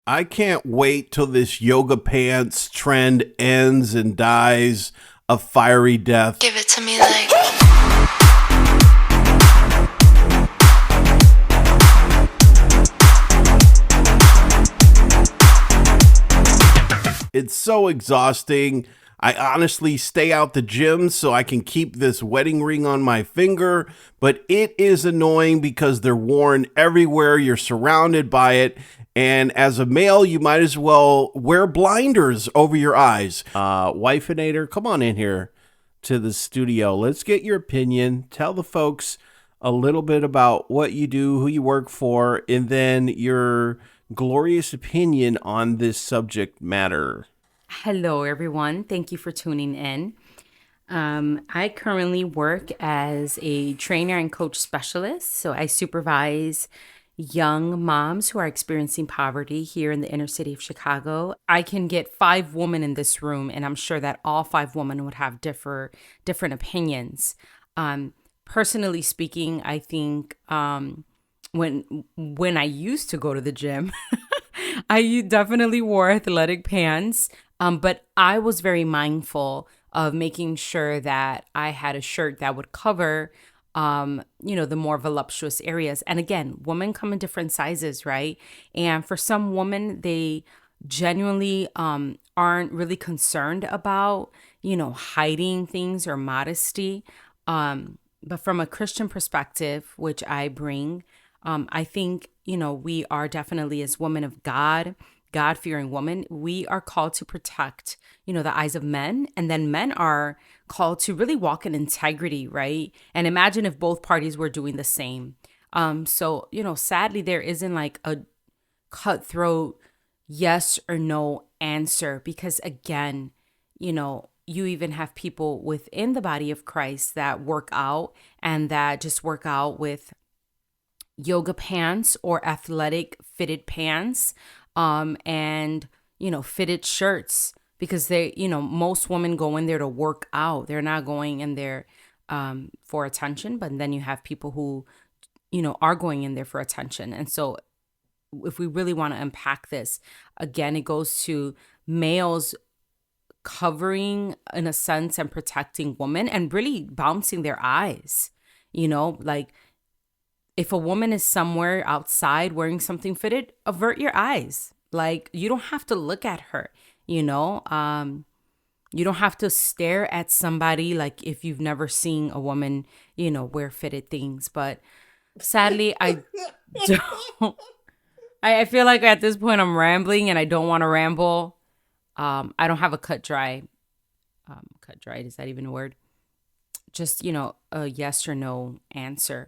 I can't wait till this yoga pants trend ends and dies a fiery death. Give it to me like. It's so exhausting. I honestly stay out the gym so I can keep this wedding ring on my finger, but it is annoying because they're worn everywhere. You're surrounded by it. And as a male, you might as well wear blinders over your eyes. Wifeinator, come on in here to the studio. Let's get your opinion. Tell the folks a little bit about what you do, who you work for, and then your glorious opinion on this subject matter. Hello, everyone. Thank you for tuning in. I currently work as a trainer and coach specialist. So I supervise young moms who are experiencing poverty here in the inner city of Chicago. I can get 5 women in this room, and I'm sure that all 5 women would have different opinions. Personally speaking, I think when I used to go to the gym, I definitely wore athletic pants, but I was very mindful of making sure that I had a shirt that would cover, the more voluptuous areas. And again, women come in different sizes, right? And for some women, they genuinely aren't really concerned about, hiding things or modesty. But from a Christian perspective, which I bring, I think, we are definitely, as women of God, God-fearing women, we are called to protect, the eyes of men. And then men are called to really walk in integrity, right? And imagine if both parties were doing the same. So, sadly, there isn't like a cutthroat yes or no answer because, again, you even have people within the body of Christ that work out and that just work out with yoga pants or athletic fitted pants, and, fitted shirts because most women go in there to work out. They're not going in there, for attention, but then you have people who, are going in there for attention. And so if we really want to unpack this, again, it goes to males covering in a sense and protecting women and really bouncing their eyes, like if a woman is somewhere outside wearing something fitted, avert your eyes. Like you don't have to look at her, you don't have to stare at somebody like if you've never seen a woman, wear fitted things. But sadly, I don't. I feel like at this point I'm rambling and I don't want to ramble. I don't have a cut dry. Cut dry, is that even a word? Just, a yes or no answer.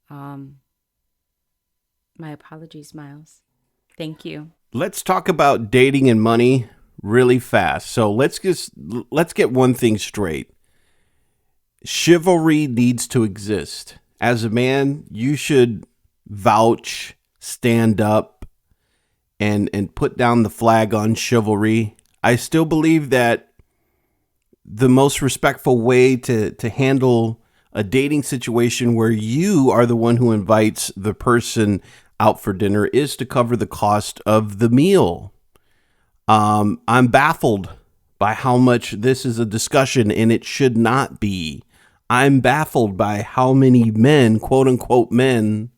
My apologies, Miles. Thank you. Let's talk about dating and money really fast. So let's get one thing straight. Chivalry needs to exist. As a man, you should vouch, stand up, and put down the flag on chivalry. I still believe that the most respectful way to handle a dating situation where you are the one who invites the person out for dinner is to cover the cost of the meal. I'm baffled by how much this is a discussion and it should not be. I'm baffled by how many men, quote unquote men,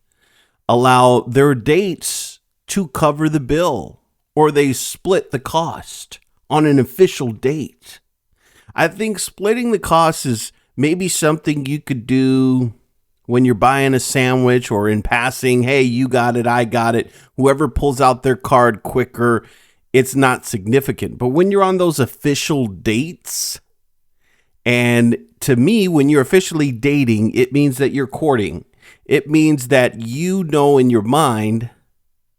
allow their dates to cover the bill or they split the cost on an official date. I think splitting the cost is maybe something you could do when you're buying a sandwich or in passing. Hey, you got it, I got it. Whoever pulls out their card quicker, it's not significant. But when you're on those official dates, and to me, when you're officially dating, it means that you're courting. It means that you know in your mind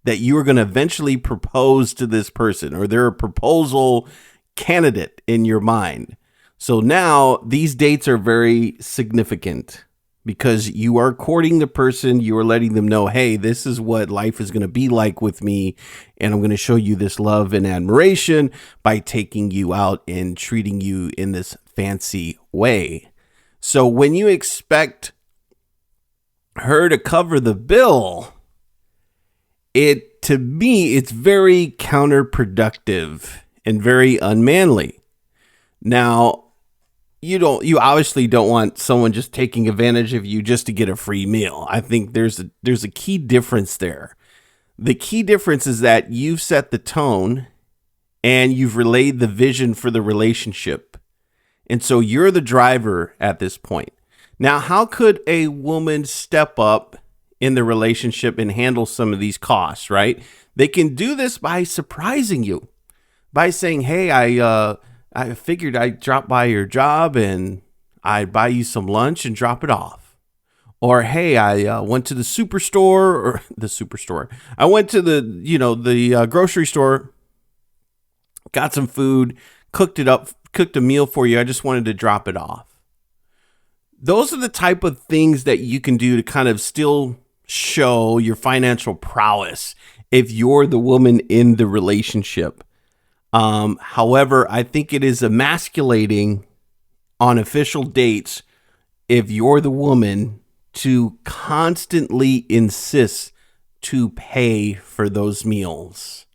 that you are going to eventually propose to this person or they're a proposal candidate in your mind. So now these dates are very significant because you are courting the person. You are letting them know, hey, this is what life is going to be like with me. And I'm going to show you this love and admiration by taking you out and treating you in this fancy way. So when you expect her to cover the bill, it to me, it's very counterproductive and very unmanly. Now, you obviously don't want someone just taking advantage of you just to get a free meal. I think there's a key difference there. The key difference is that you've set the tone and you've relayed the vision for the relationship. And so you're the driver at this point. Now, how could a woman step up in the relationship and handle some of these costs, right? They can do this by surprising you, by saying, hey, I figured I'd drop by your job and I'd buy you some lunch and drop it off. Or, hey, I went to the superstore. I went to the grocery store, got some food, cooked a meal for you. I just wanted to drop it off. Those are the type of things that you can do to kind of still show your financial prowess if you're the woman in the relationship. However, I think it is emasculating on official dates if you're the woman to constantly insist to pay for those meals.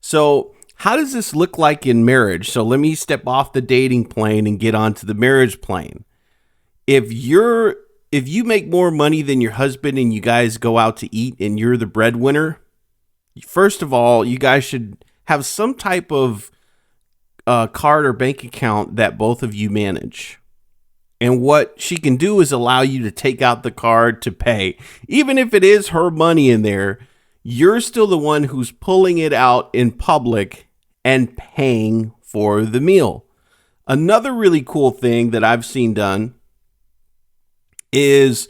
So how does this look like in marriage? So let me step off the dating plane and get onto the marriage plane. If you make more money than your husband and you guys go out to eat and you're the breadwinner, first of all, you guys should have some type of card or bank account that both of you manage. And what she can do is allow you to take out the card to pay. Even if it is her money in there, you're still the one who's pulling it out in public and paying for the meal. Another really cool thing that I've seen done is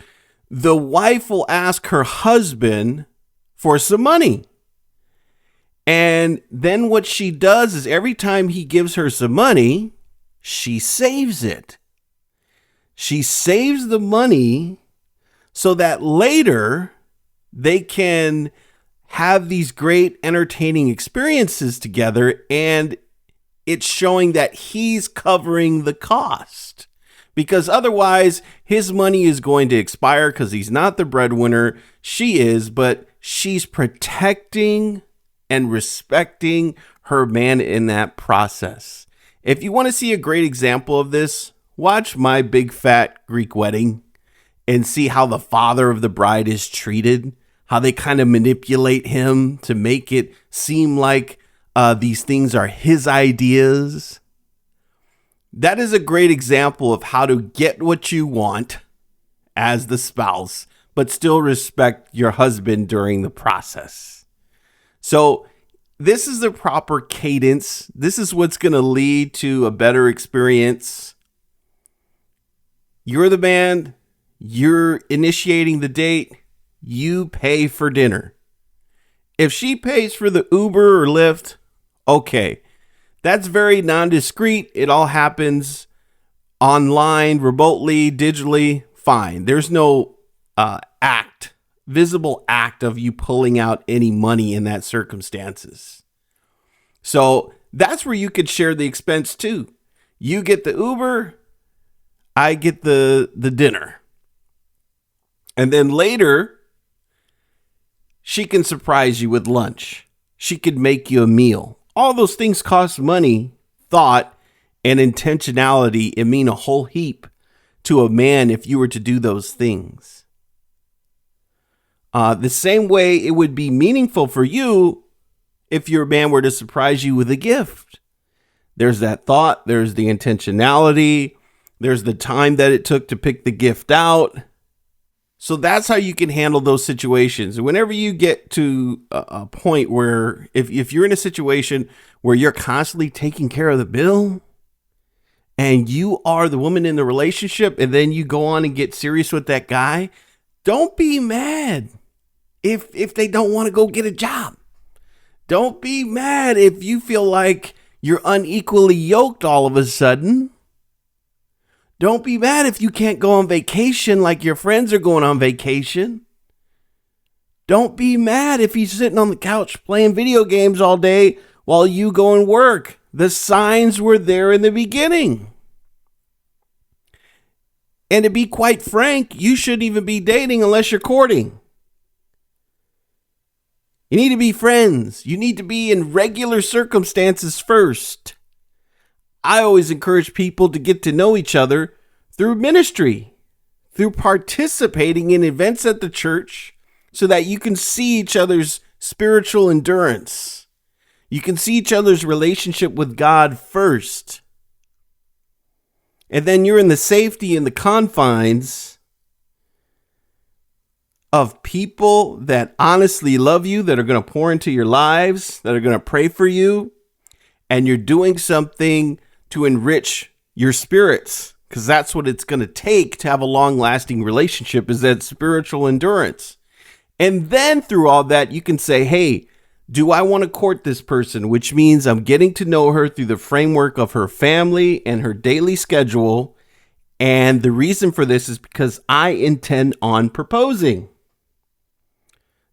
the wife will ask her husband for some money. And then what she does is every time he gives her some money, she saves it. She saves the money so that later they can have these great entertaining experiences together, and it's showing that he's covering the cost. Because otherwise, his money is going to expire because he's not the breadwinner. She is, but she's protecting and respecting her man in that process. If you want to see a great example of this, watch My Big Fat Greek Wedding and see how the father of the bride is treated, how they kind of manipulate him to make it seem like these things are his ideas. That is a great example of how to get what you want as the spouse, but still respect your husband during the process. So this is the proper cadence. This is what's going to lead to a better experience. You're the man. You're initiating the date. You pay for dinner. If she pays for the Uber or Lyft, okay. That's very non-discreet. It all happens online, remotely, digitally. Fine. There's no visible act of you pulling out any money in that circumstances. So that's where you could share the expense too. You get the Uber, I get the dinner. And then later, she can surprise you with lunch. She could make you a meal. All those things cost money, thought, and intentionality. It mean a whole heap to a man if you were to do those things. The same way it would be meaningful for you if your man were to surprise you with a gift. There's that thought, there's the intentionality, there's the time that it took to pick the gift out. So that's how you can handle those situations. Whenever you get to a point where if you're in a situation where you're constantly taking care of the bill and you are the woman in the relationship and then you go on and get serious with that guy, don't be mad if they don't want to go get a job. Don't be mad if you feel like you're unequally yoked all of a sudden. Don't be mad if you can't go on vacation like your friends are going on vacation. Don't be mad if he's sitting on the couch playing video games all day while you go and work. The signs were there in the beginning. And to be quite frank, you shouldn't even be dating unless you're courting. You need to be friends. You need to be in regular circumstances first. I always encourage people to get to know each other through ministry, through participating in events at the church so that you can see each other's spiritual endurance. You can see each other's relationship with God first. And then you're in the safety and the confines of people that honestly love you, that are going to pour into your lives, that are going to pray for you, and you're doing something to enrich your spirits, because that's what it's going to take to have a long-lasting relationship, is that spiritual endurance. And then through all that, you can say, hey, do I want to court this person? Which means I'm getting to know her through the framework of her family and her daily schedule. And the reason for this is because I intend on proposing.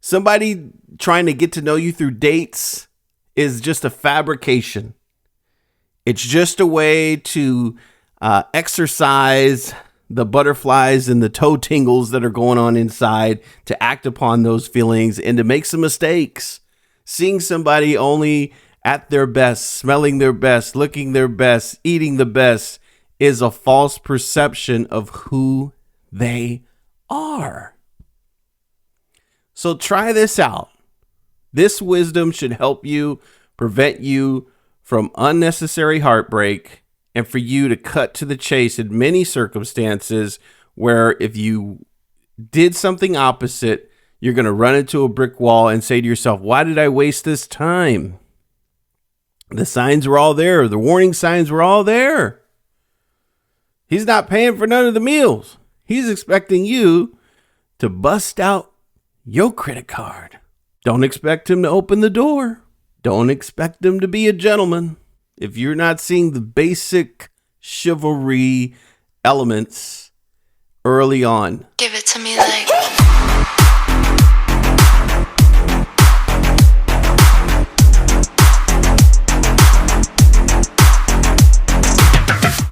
Somebody trying to get to know you through dates is just a fabrication. It's just a way to exercise the butterflies and the toe tingles that are going on inside, to act upon those feelings and to make some mistakes. Seeing somebody only at their best, smelling their best, looking their best, eating the best is a false perception of who they are. So try this out. This wisdom should help you prevent you from unnecessary heartbreak, and for you to cut to the chase in many circumstances where if you did something opposite, you're going to run into a brick wall and say to yourself, why did I waste this time? The signs were all there. The warning signs were all there. He's not paying for none of the meals. He's expecting you to bust out your credit card. Don't expect him to open the door. Don't expect him to be a gentleman. If you're not seeing the basic chivalry elements early on. Give it to me like